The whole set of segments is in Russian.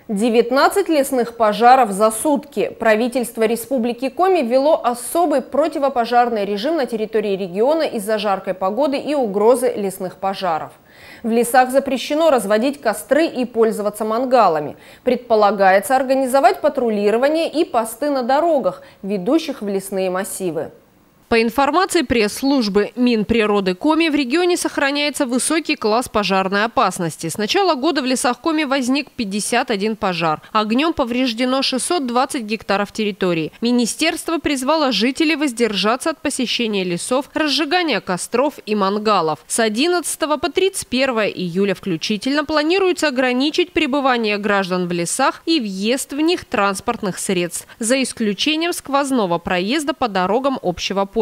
19 лесных пожаров за сутки. Правительство Республики Коми ввело особый противопожарный режим на территории региона из-за жаркой погоды и угрозы лесных пожаров. В лесах запрещено разводить костры и пользоваться мангалами. Предполагается организовать патрулирование и посты на дорогах, ведущих в лесные массивы. По информации пресс-службы Минприроды Коми, в регионе сохраняется высокий класс пожарной опасности. С начала года в лесах Коми возник 51 пожар. Огнем повреждено 620 гектаров территории. Министерство призвало жителей воздержаться от посещения лесов, разжигания костров и мангалов. С 11 по 31 июля включительно планируется ограничить пребывание граждан в лесах и въезд в них транспортных средств, за исключением сквозного проезда по дорогам общего пользования.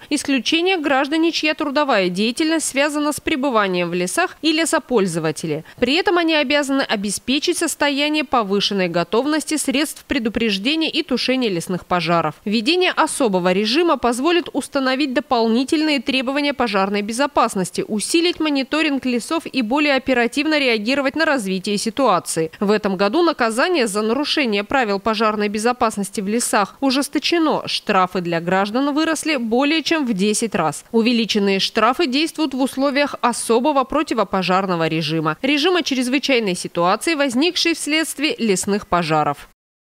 Исключение граждане, чья трудовая деятельность связана с пребыванием в лесах и лесопользователи. При этом они обязаны обеспечить состояние повышенной готовности средств предупреждения и тушения лесных пожаров. Введение особого режима позволит установить дополнительные требования пожарной безопасности, усилить мониторинг лесов и более оперативно реагировать на развитие ситуации. В этом году наказание за нарушение правил пожарной безопасности в лесах ужесточено. Штрафы для граждан выросли более чем в 10 раз. Увеличенные штрафы действуют в условиях особого противопожарного режима – режима чрезвычайной ситуации, возникшей вследствие лесных пожаров.